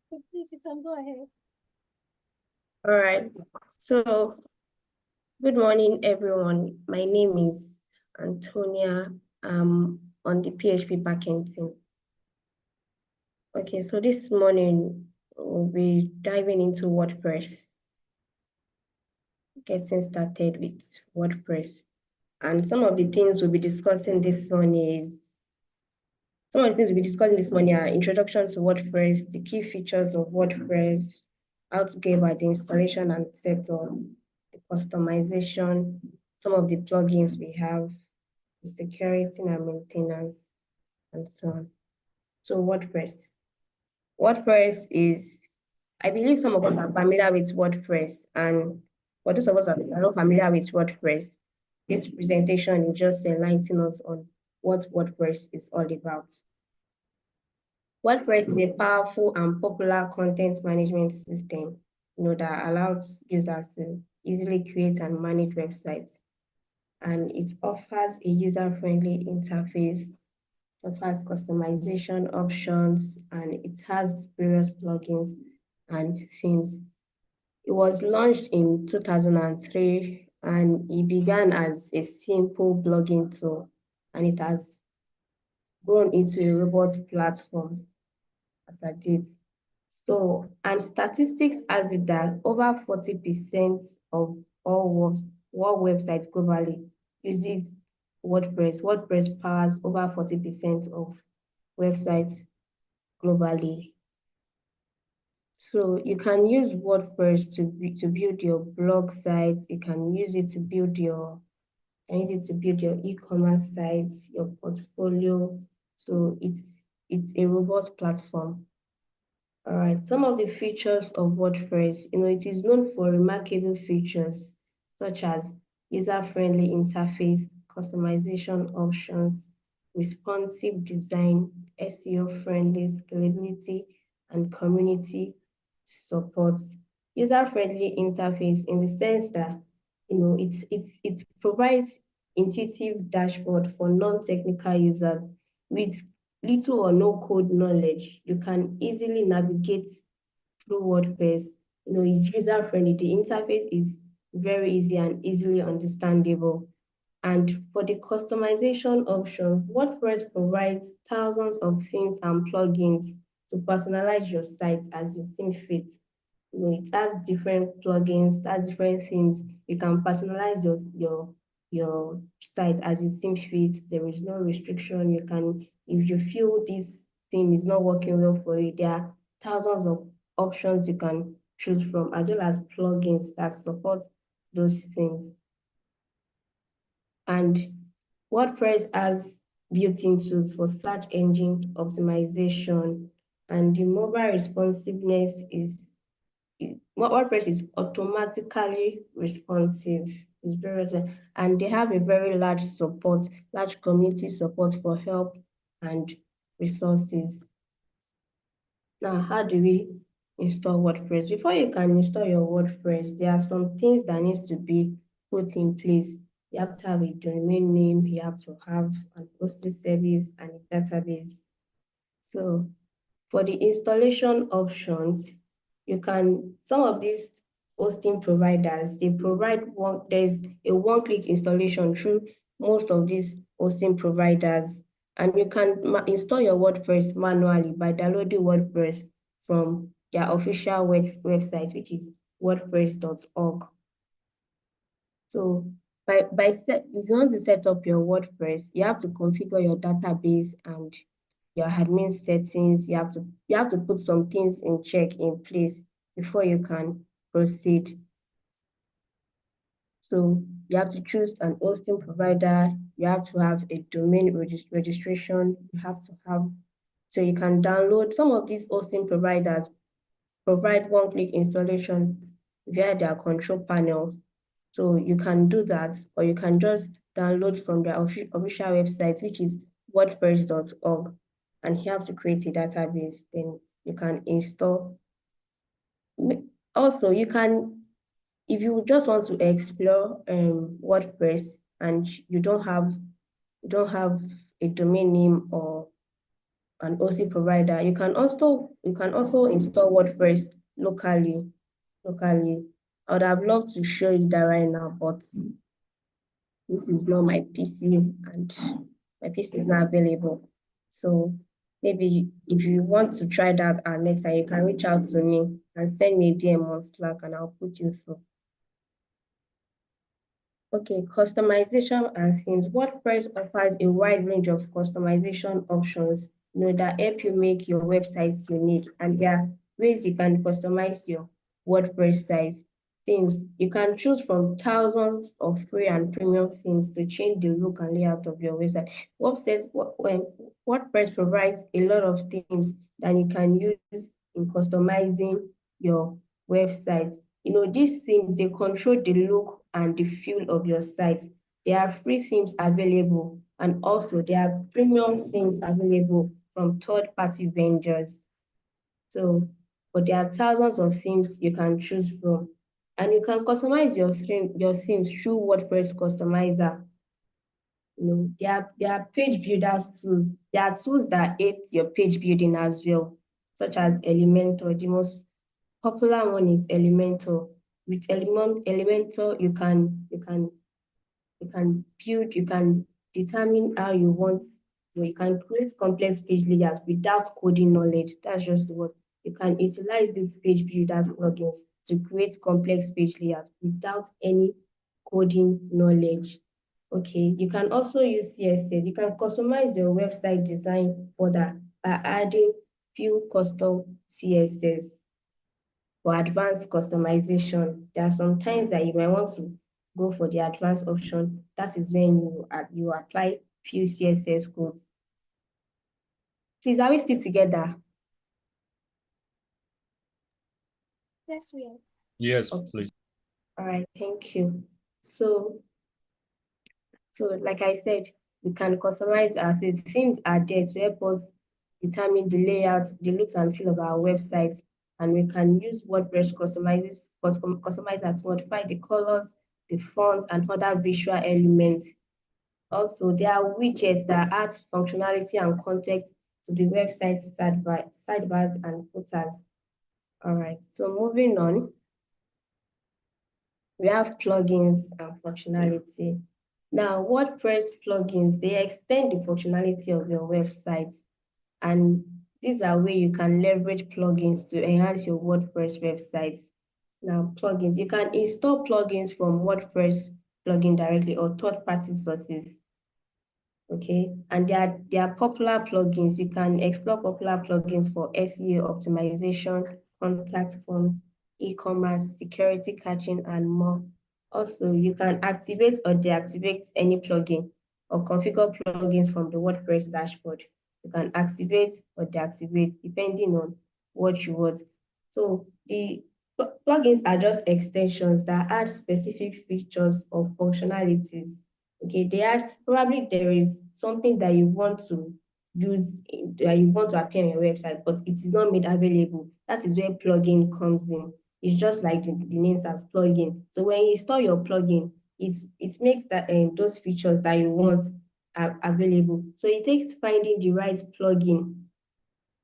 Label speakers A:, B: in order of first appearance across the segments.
A: Please, you can go ahead.
B: All right. So, good morning, everyone. My name is Antonia. On the PHP backend team. Okay, so this morning we'll be diving into WordPress, getting started with WordPress. And some of the things we'll be discussing this morning are introduction to WordPress, the key features of WordPress, how to go about the installation and setup, the customization, some of the plugins we have, the security and maintenance, and so on. So WordPress is, I believe some of us are familiar with WordPress, and for those of us that are not familiar with WordPress, this presentation is just enlightening us on what WordPress is all about. WordPress is a powerful and popular content management system, that allows users to easily create and manage websites. And it offers a user-friendly interface, offers customization options, and it has various plugins and themes. It was launched in 2003, and it began as a simple blogging tool, and it has grown into a robust platform as I did. So, and statistics has it that over 40% of all websites globally uses WordPress. WordPress powers over 40% of websites globally. So you can use WordPress to build your blog sites. You can use it to build your e-commerce sites, your portfolio. So it's a robust platform. All right, some of the features of WordPress, it is known for remarkable features such as user-friendly interface, customization options, responsive design, SEO-friendly scalability, and community support. User-friendly interface in the sense that, it provides intuitive dashboard for non-technical users with little or no code knowledge. You can easily navigate through WordPress. It's user-friendly. The interface is very easy and easily understandable. And for the customization option, WordPress provides thousands of themes and plugins to personalize your site as you see fit. It has different plugins, it has different themes. You can personalize your site as you see fit. There is no restriction. You can, if you feel this theme is not working well for you, there are thousands of options you can choose from, as well as plugins that support those things. And WordPress has built-in tools for search engine optimization, and the mobile responsiveness is WordPress is automatically responsive. It's very, and they have a very large community support for help and resources. Now, how do we install WordPress? Before you can install your WordPress, there are some things that needs to be put in place. You have to have a domain name, you have to have an hosting service and a database. So for the installation options, some of these hosting providers, they provide there's a one-click installation through most of these hosting providers, and you can install your WordPress manually by downloading WordPress from their official website, which is wordpress.org. So if you want to set up your WordPress, you have to configure your database and your admin settings. You have to put some things in place before you can proceed. So you have to choose an hosting provider. You have to have a domain registration. So you can download some of these hosting providers provide one-click installation via their control panel. So you can do that, or you can just download from their official website, which is wordpress.org, and you have to create a database. Then you can install. Also, you can, if you just want to explore WordPress and you don't have a domain name or an OC provider. You can also install WordPress locally. I would have loved to show you that right now, but this is not my PC and my PC is not available. So maybe if you want to try that next time, you can reach out to me and send me a DM on Slack and I'll put you through. Okay, customization and themes. WordPress offers a wide range of customization options, that help you make your websites unique. And there are ways you can customize your WordPress sites. Themes. You can choose from thousands of free and premium themes to change the look and layout of your website. WordPress provides a lot of themes that you can use in customizing your website. These themes, they control the look and the feel of your site. There are free themes available, and also there are premium themes available from third-party vendors. But there are thousands of themes you can choose from. And you can customize your themes through WordPress Customizer. There are page builders tools. There are tools that aid your page building as well, such as Elementor. The most popular one is Elementor. With Elementor, you can build, you can determine how you want, you can create complex page layouts without coding knowledge. That's just the word. You can utilize these page builders plugins to create complex page layouts without any coding knowledge. Okay, you can also use CSS. You can customize your website design further by adding few custom CSS. For advanced customization, there are some times that you might want to go for the advanced option. That is when you apply few CSS codes. Please, are we still together?
A: Yes, we are.
C: Yes, okay. Please.
B: All right, thank you. So like I said, we can customize as it themes are there to help us determine the layout, the looks and feel of our website. And we can use WordPress customizer to modify the colors, the fonts, and other visual elements. Also, there are widgets that add functionality and context to the website sidebars and footers. All right, so moving on, we have plugins and functionality. Now, WordPress plugins, they extend the functionality of your website, and these are where you can leverage plugins to enhance your WordPress website. Now, plugins, you can install plugins from WordPress plugin directly or third-party sources. Okay, and there are popular plugins. You can explore popular plugins for SEO optimization, contact forms, e-commerce, security caching, and more. Also, you can activate or deactivate any plugin or configure plugins from the WordPress dashboard. You can activate or deactivate depending on what you want. So the plugins are just extensions that add specific features or functionalities. Okay, probably there is something that you want to use, that you want to appear on your website, but it is not made available. That is where plugin comes in. It's just like the name says, plugin. So when you install your plugin, it makes that those features that you want available. So it takes finding the right plugin.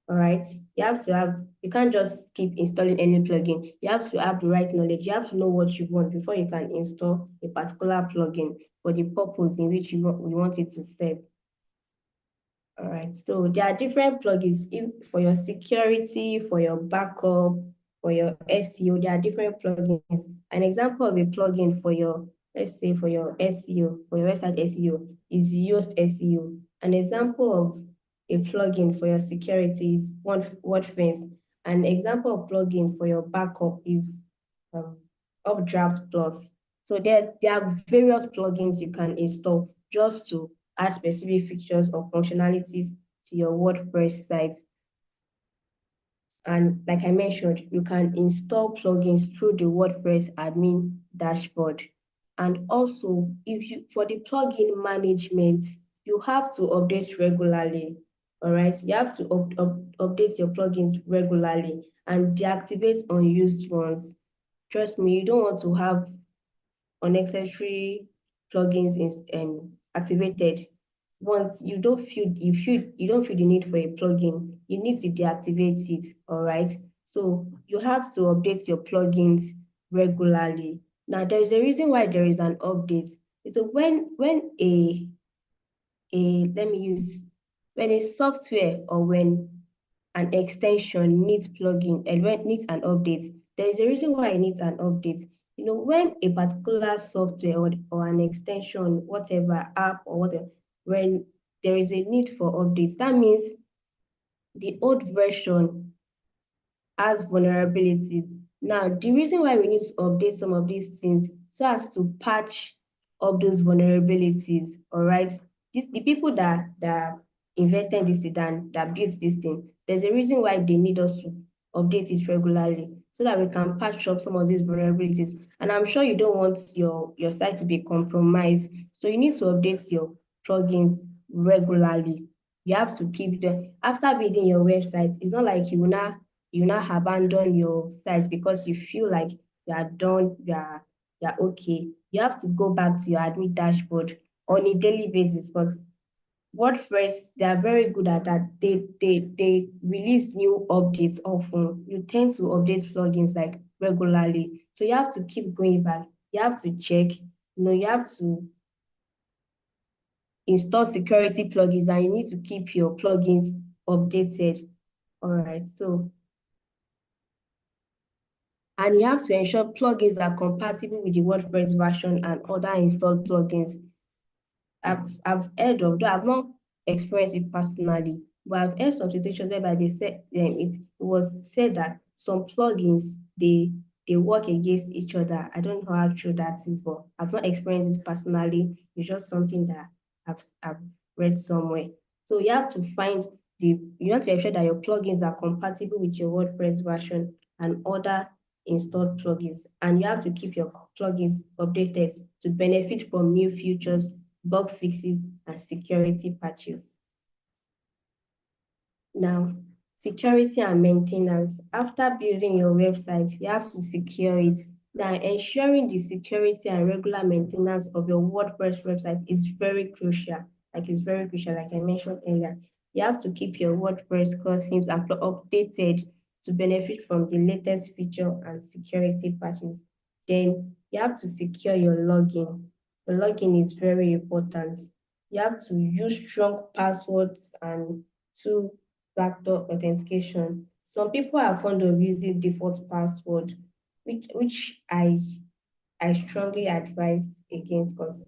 B: All right, you can't just keep installing any plugin. You have to have the right knowledge. You have to know what you want before you can install a particular plugin for the purpose in which you want it to serve. All right, so there are different plugins for your security, for your backup, for your SEO. There are different plugins. An example of a plugin for your, let's say for your SEO, for your website SEO is Yoast SEO. An example of a plugin for your security is WordPress. An example of plugin for your backup is Updraft Plus. So there are various plugins you can install just to add specific features or functionalities to your WordPress site. And like I mentioned, you can install plugins through the WordPress admin dashboard. And also, for the plugin management, you have to update regularly. All right, you have to update your plugins regularly and deactivate unused ones. Trust me, you don't want to have unnecessary plugins activated. once you don't feel the need for a plugin, you need to deactivate it. All right. So you have to update your plugins regularly. Now there is a reason why there is an update. So when let me use when a software or when an extension needs plugin and when it needs an update, there is a reason why it needs an update. When a particular software or an extension, whatever app or whatever, when there is a need for updates, that means the old version has vulnerabilities. Now, the reason why we need to update some of these things so as to patch up those vulnerabilities, all right? The people that invented this thing, that built this thing, there's a reason why they need us to update it regularly so that we can patch up some of these vulnerabilities. And I'm sure you don't want your site to be compromised. So you need to update your plugins regularly. You have to keep them. After building your website, it's not like you now abandon your site because you feel like you are done, you're okay. You have to go back to your admin dashboard on a daily basis because WordPress, they are very good at that. They release new updates often. You tend to update plugins like regularly. So you have to keep going back. You have to check, you have to install security plugins and you need to keep your plugins updated. All right. And you have to ensure plugins are compatible with the WordPress version and other installed plugins. I've heard of, though I've not experienced it personally, but I've heard some situations whereby they said it was said that some plugins they work against each other. I don't know how true that is, but I've not experienced it personally. It's just something that I've read somewhere. So you have to ensure that your plugins are compatible with your WordPress version and other installed plugins, and you have to keep your plugins updated to benefit from new features, bug fixes, and security patches. Now, security and maintenance. After building your website, you have to secure it. Now, ensuring the security and regular maintenance of your WordPress website is very crucial. It's very crucial, like I mentioned earlier. You have to keep your WordPress core themes updated to benefit from the latest feature and security patches. Then you have to secure your login. The login is very important. You have to use strong passwords and two-factor authentication. Some people are fond of using default password, which I strongly advise against, because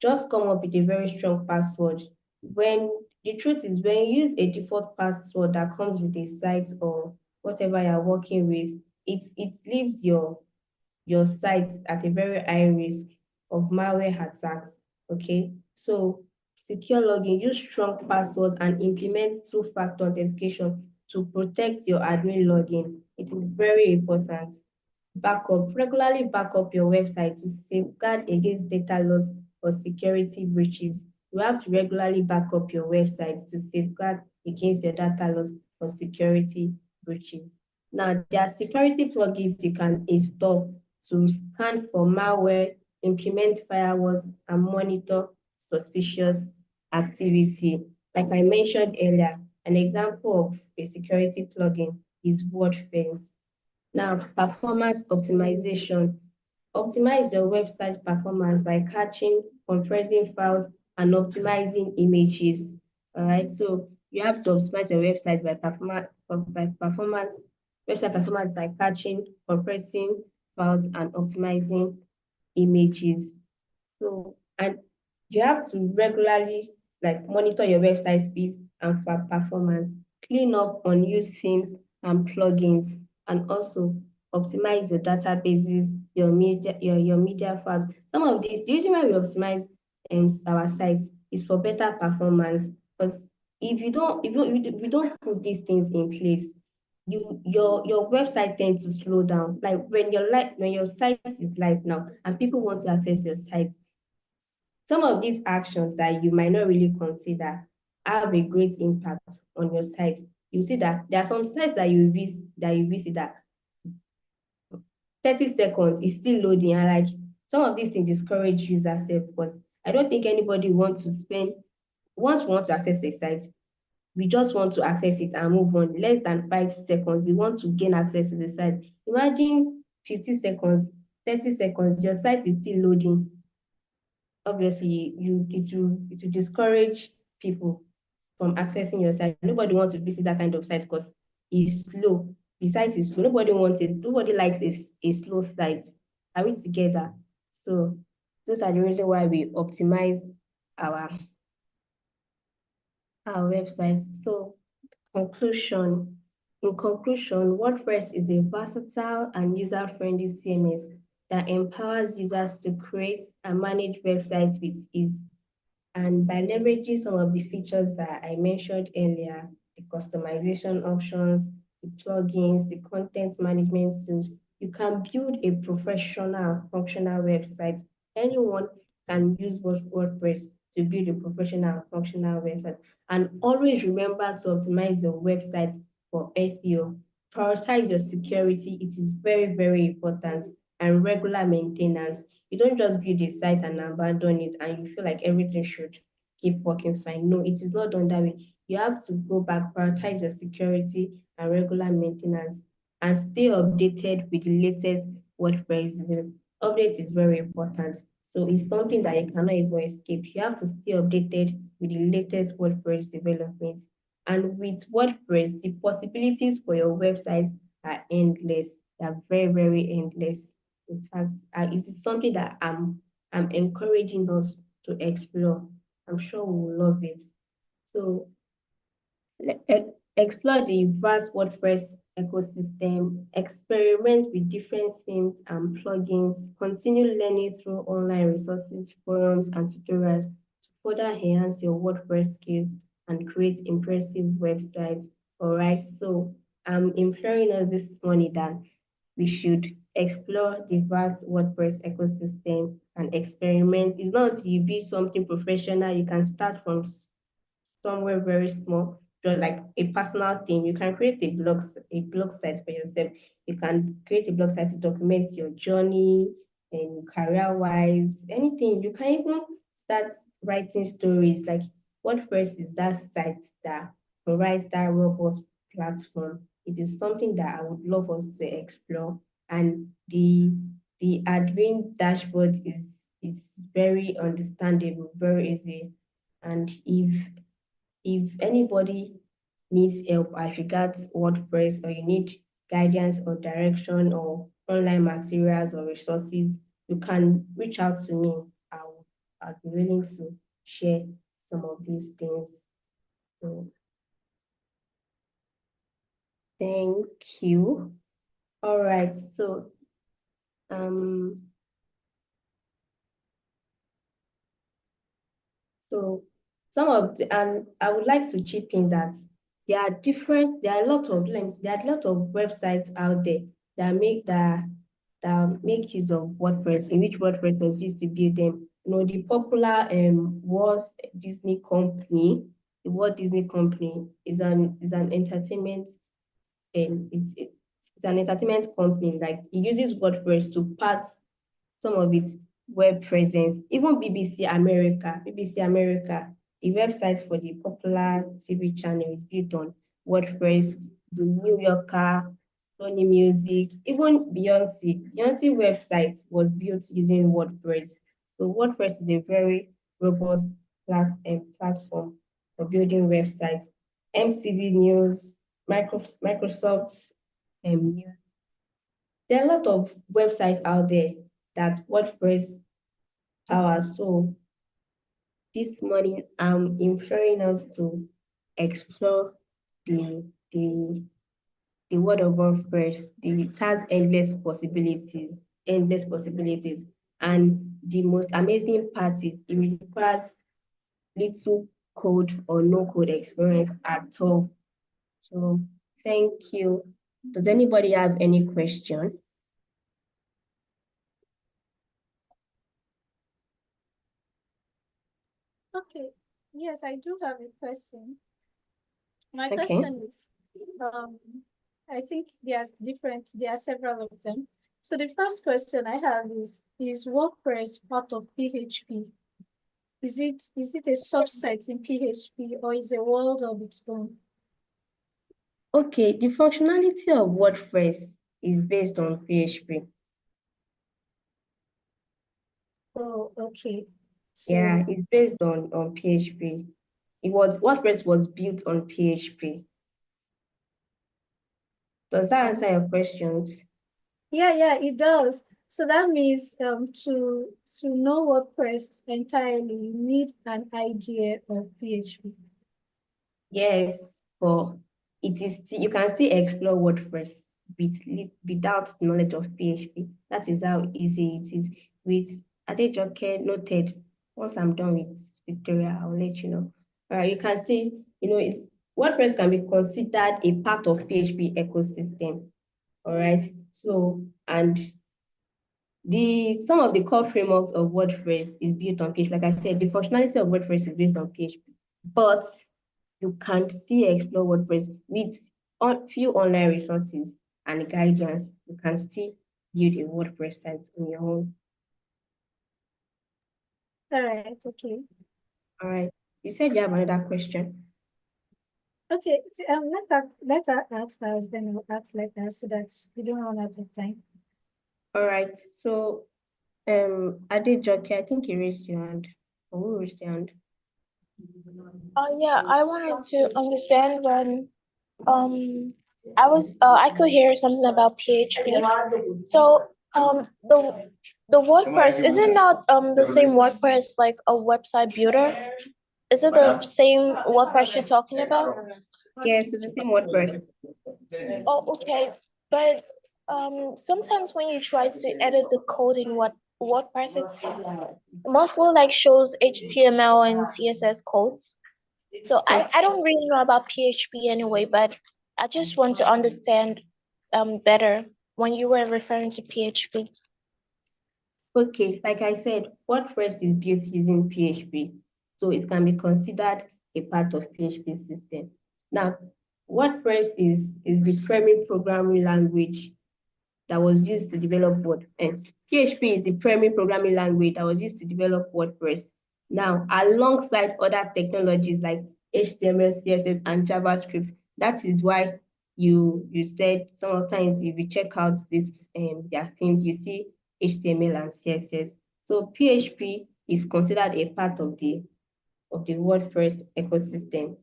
B: just come up with a very strong password. When the truth is, when you use a default password that comes with a site or whatever you're working with, it leaves your site at a very high risk of malware attacks. Okay, so secure login, use strong passwords and implement two-factor authentication to protect your admin login. It is very important. Backup, regularly back up your website to safeguard against data loss or security breaches. You have to regularly back up your website to safeguard against your data loss or security breaches. Now, there are security plugins you can install to scan for malware, implement firewalls, and monitor suspicious activity. Like I mentioned earlier, an example of a security plugin is WordPress. Now, performance optimization. Optimize your website performance by caching, compressing files, and optimizing images. All right, so you have to optimize your website website performance by caching, compressing files, and optimizing images. So, and you have to regularly monitor your website speed and performance, clean up unused themes and plugins, and also optimize your databases, your media files. Some of these, the reason why we optimize our sites is for better performance. But if you don't put these things in place, your website tends to slow down. Like when your site is live now and people want to access your site, some of these actions that you might not really consider have a great impact on your site. You see that there are some sites that you visit that 30 seconds is still loading, and some of these things discourage users because I don't think anybody wants to spend once we want to access a site, we just want to access it and move on. Less than 5 seconds, we want to gain access to the site. Imagine 50 seconds, 30 seconds, your site is still loading. Obviously, it will discourage people from accessing your site. Nobody wants to visit that kind of site because it's slow. The site is slow. Nobody wants it. Nobody likes a slow site. Are we together? So those are the reasons why we optimize our website. So conclusion. In conclusion, WordPress is a versatile and user-friendly CMS that empowers users to create and manage websites with ease. And by leveraging some of the features that I mentioned earlier, the customization options, the plugins, the content management tools, you can build a professional, functional website. Anyone can use WordPress to build a professional, functional website. And always remember to optimize your website for SEO. Prioritize your security. It is very, very important. And regular maintenance. You don't just build a site and abandon it and you feel like everything should keep working fine. No, it is not done that way. You have to go back, prioritize your security and regular maintenance, and stay updated with the latest WordPress development. Update is very important. So it's something that you cannot even escape. You have to stay updated with the latest WordPress developments. And with WordPress, the possibilities for your website are endless. They are very, very endless. In fact, it is something that I'm encouraging us to explore. I'm sure we will love it. So explore the vast WordPress ecosystem, experiment with different themes and plugins, continue learning through online resources, forums, and tutorials to further enhance your WordPress skills and create impressive websites. All right, so I'm imploring us this morning that we should explore the vast WordPress ecosystem and experiment. It's not until you build something professional, you can start from somewhere very small, just like a personal thing. You can create a blog site for yourself. You can create a blog site to document your journey and career-wise, anything. You can even start writing stories. Like WordPress is that site that provides that robust platform. It is something that I would love us to explore. And the admin dashboard is very understandable, very easy. And if anybody needs help as regards WordPress, or you need guidance or direction or online materials or resources, you can reach out to me. I'll be willing to share some of these things. So thank you. All right, so so some of the, and I would like to chip in that there are a lot of links, there are a lot of websites out there that make use of WordPress, in which WordPress was used to build them. You know, the popular Walt Disney Company, the Walt Disney Company is an entertainment, it's an entertainment company. Like, it uses WordPress to part some of its web presence. Even BBC America, the website for the popular TV channel is built on WordPress. The New Yorker, Sony Music, even Beyonce website was built using WordPress. So WordPress is a very robust platform for building websites. MTV News, Microsoft's news. There are a lot of websites out there that WordPress powers. So this morning, I'm imploring us to explore the world of WordPress. It has endless possibilities. And the most amazing part is it requires little code or no code experience at all. So thank you. Does anybody have any question?
A: Okay. Yes, I do have a question. My
B: Okay.
A: question is, I think there are several of them. So the first question I have is WordPress part of PHP? Is it a subset in PHP or is a world of its own?
B: Okay, the functionality of WordPress is based on PHP.
A: Oh, okay.
B: Yeah,
A: So,
B: it's based on PHP. WordPress was built on PHP. Does that answer your questions?
A: yeah, it does. So that means to know WordPress entirely, you need an idea of PHP.
B: Yes, but you can still explore WordPress without knowledge of PHP. That is how easy it is. With Adejoke noted, once I'm done with Victoria, I'll let you know. You can see, it's WordPress can be considered a part of PHP ecosystem. All right. So, and some of the core frameworks of WordPress is built on PHP. Like I said, the functionality of WordPress is based on PHP, but you can still explore WordPress with few online resources and guidance. You can still build a WordPress site on your own.
A: All right, okay.
B: All right. You said you have another question.
A: Okay, let her ask us, then I'll ask later so that we don't run out of time.
B: All right. So, Adejoke, I think you raised your hand. Or who raised your hand?
C: Yeah, I wanted to understand when I could hear something about PHP. So the WordPress, is it not the same WordPress like a website builder? Is it the same WordPress you're talking about?
B: Yes, it's the same WordPress.
C: Oh, okay. But sometimes when you try to edit the code in WordPress, it's mostly like shows HTML and CSS codes. So I don't really know about PHP anyway, but I just want to understand better when you were referring to PHP.
B: Okay, like I said, WordPress is built using PHP, so it can be considered a part of PHP system. Now, WordPress is the primary programming language that was used to develop PHP is the primary programming language that was used to develop WordPress. Now, alongside other technologies like HTML, CSS, and JavaScript, that is why you said sometimes if you check out this their things, you see HTML and CSS. So PHP is considered a part of the WordPress ecosystem.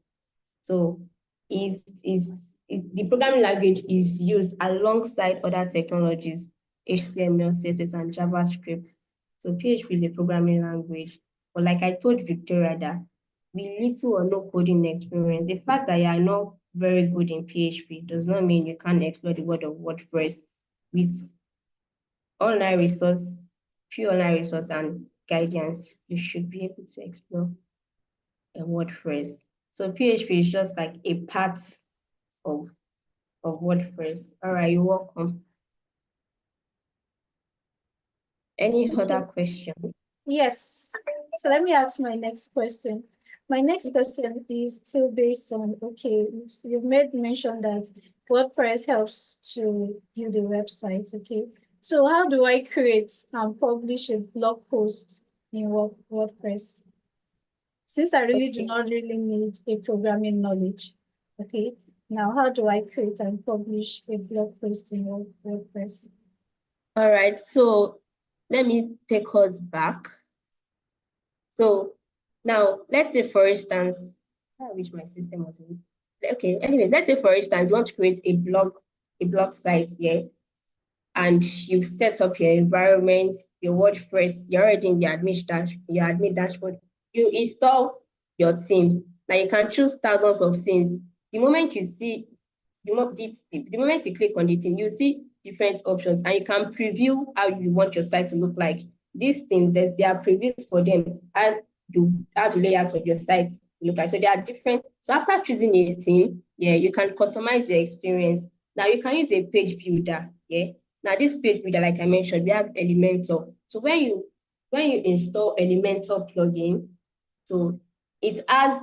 B: So the programming language is used alongside other technologies, HTML, CSS, and JavaScript. So PHP is a programming language. But like I told Victoria that with little or no coding experience, the fact that you are not very good in PHP does not mean you can't explore the world of WordPress with online resource, few online resource and guidance. You should be able to explore a WordPress. So PHP is just like a part of WordPress. All right, you're welcome. Any other question?
A: Yes. So let me ask my next question. My next question is still based on, okay, so you've made mention that WordPress helps to build a website, okay? So how do I create and publish a blog post in WordPress? Since I really do not really need a programming knowledge, okay? Now, how do I create and publish a blog post in WordPress?
B: All right, so let me take us back. So now, let's say, for instance, I wish my system was in. Okay, anyways, let's say, for instance, you want to create a blog site here, and you've set up your environment, your WordPress, you're already in your admin dashboard. You install your theme. Now you can choose thousands of themes. The moment you see, the moment you click on the theme, you see different options, and you can preview how you want your site to look like. These themes, they are previews for them, and how the layout of your site look like. So they are different. So after choosing a theme, yeah, you can customize the experience. Now you can use a page builder, yeah. Now this page builder, like I mentioned, we have Elementor. So when you install Elementor plugin, so it has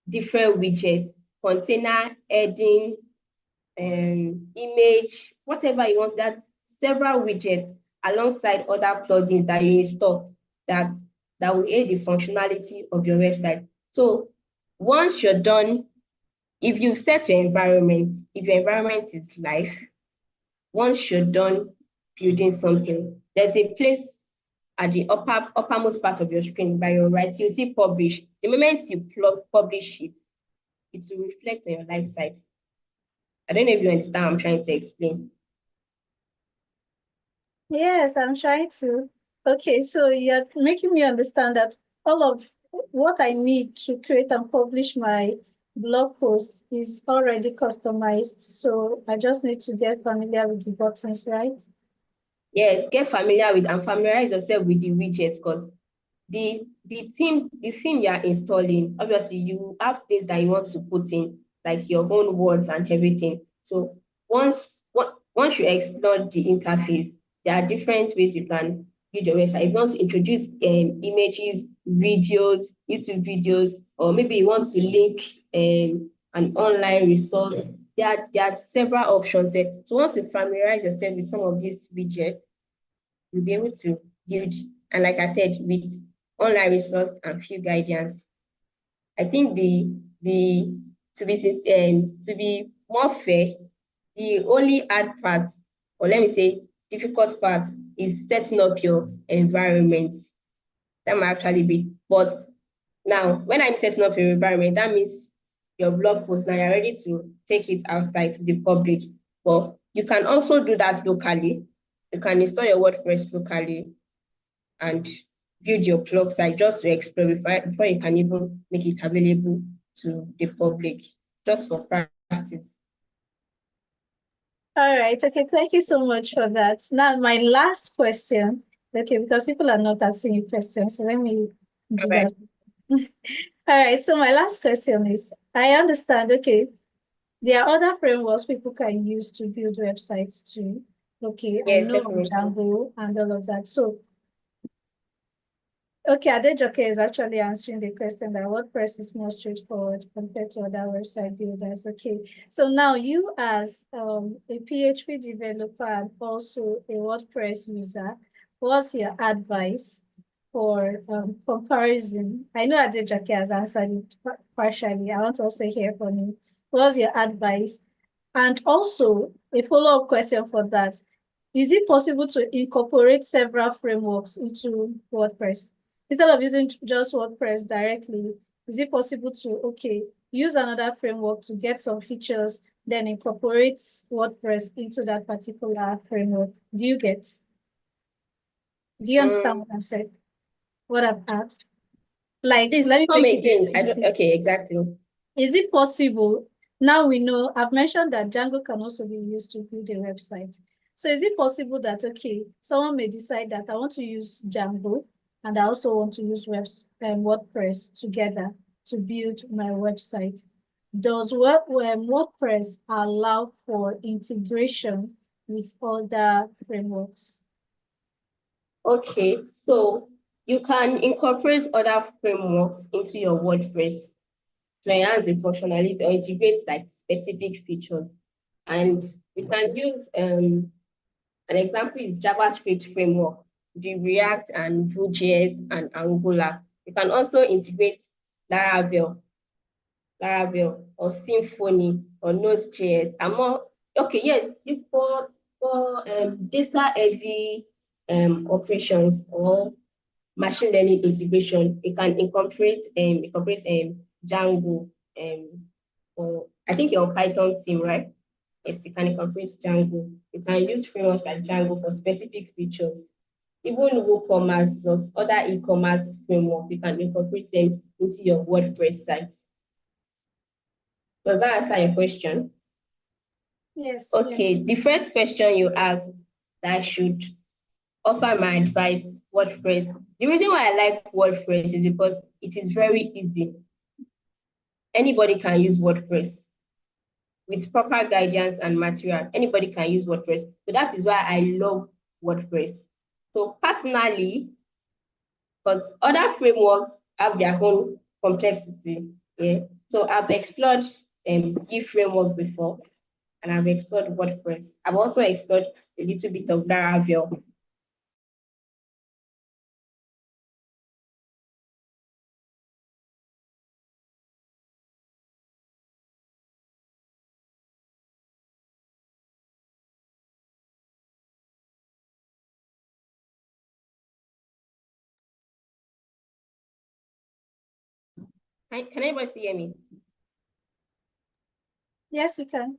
B: different widgets, container, heading, image, whatever you want. That several widgets alongside other plugins that you install that that will aid the functionality of your website. So once you're done, if you've set your environment, if your environment is live, once you're done building something, there's a place at the uppermost part of your screen by your right, you see publish. The moment you publish it, it will reflect on your live site. I don't know if you understand what I'm trying to explain.
A: Yes, I'm trying to. Okay, so you're making me understand that all of what I need to create and publish my blog post is already customized. So I just need to get familiar with the buttons, right?
B: Yes, get familiar with and familiarize yourself with the widgets, because the theme you are installing, obviously you have things that you want to put in, like your own words and everything. So once you explore the interface, there are different ways you can build your website. If you want to introduce images, videos, YouTube videos, or maybe you want to link an online resource, there are several options there. So once you familiarize yourself with some of these widgets, you'll be able to build. And like I said, with online resource and few guidance, I think to be more fair, the only hard part, or let me say difficult part, is setting up your environment. That might actually be. But now, when I'm setting up your environment, that means your blog post, now you're ready to take it outside to the public. But you can also do that locally. You can install your WordPress locally and build your blog site just to explore before you can even make it available to the public, just for practice.
A: All right. Okay. Thank you so much for that. Now, my last question. Okay, because people are not asking you questions, so let me do that. All right. So my last question is, I understand, okay, there are other frameworks people can use to build websites too. Okay, I
B: Yes,
A: know
B: definitely.
A: Django and all of that. So, okay, Adejoke is actually answering the question that WordPress is more straightforward compared to other website builders. Okay, so now you as a PHP developer and also a WordPress user, what's your advice for comparison? I know Adejoke has answered it partially. I want to also hear from you. What's your advice? And also, a follow-up question for that. Is it possible to incorporate several frameworks into WordPress? Instead of using just WordPress directly, is it possible to, okay, use another framework to get some features, then incorporate WordPress into that particular framework? Do you understand what I've said? What I've asked? Like,
B: Please
A: let me
B: come
A: make it
B: again.
A: explicit.
B: Okay, exactly.
A: Is it possible? Now we know, I've mentioned that Django can also be used to build a website. So is it possible that, okay, someone may decide that I want to use Django and I also want to use WordPress together to build my website? Does WordPress allow for integration with other frameworks?
B: Okay, so you can incorporate other frameworks into your WordPress to enhance the functionality or integrate like specific features. And we can use an example is JavaScript framework, the React and Vue.js and Angular. You can also integrate Laravel, or Symfony or Node.js. And more, okay, yes, for data heavy operations or machine learning integration, you can incorporate Django, or I think you're on Python team, right? Yes, you can incorporate Django. You can use frameworks like Django for specific features. Even WooCommerce plus other e-commerce framework, you can incorporate them into your WordPress site. Does that answer your question?
A: Yes, yes.
B: Okay, the first question you asked that I should offer my advice, WordPress. The reason why I like WordPress is because it is very easy. Anybody can use WordPress with proper guidance and material. Anybody can use WordPress. So that is why I love WordPress. So personally, because other frameworks have their own complexity. Yeah. So I've explored Git framework before, and I've explored WordPress. I've also explored a little bit of Laravel. Can anybody still hear me?
A: Yes, we can.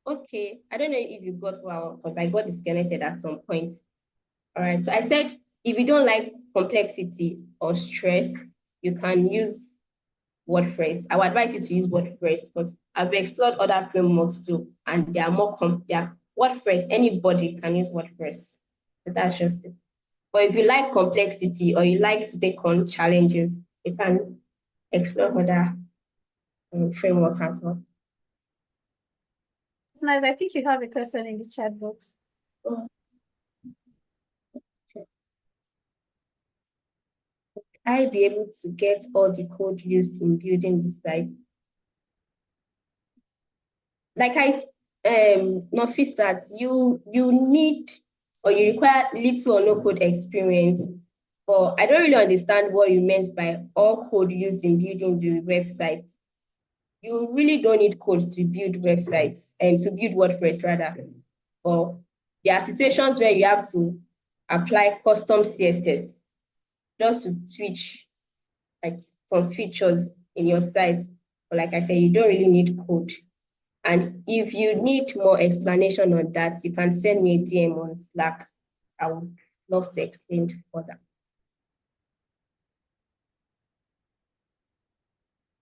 B: Okay, I don't know if you got well, because I got disconnected at some point. All right, so I said if you don't like complexity or stress, you can use WordPress. I would advise you to use WordPress because I've explored other frameworks too, and they are more WordPress, anybody can use WordPress. So that's just it. But if you like complexity or you like to take on challenges, you can explore other frameworks as well.
A: Nice. I think you have a question in the chat box.
B: I be able to get all the code used in building the site? Like Nofisat, you need or you require little or no code experience. But I don't really understand what you meant by all code used in building the website. You really don't need code to build websites and to build WordPress rather. Or there are situations where you have to apply custom CSS just to switch like some features in your site. But like I said, you don't really need code. And if you need more explanation on that, you can send me a DM on Slack. I would love to explain further.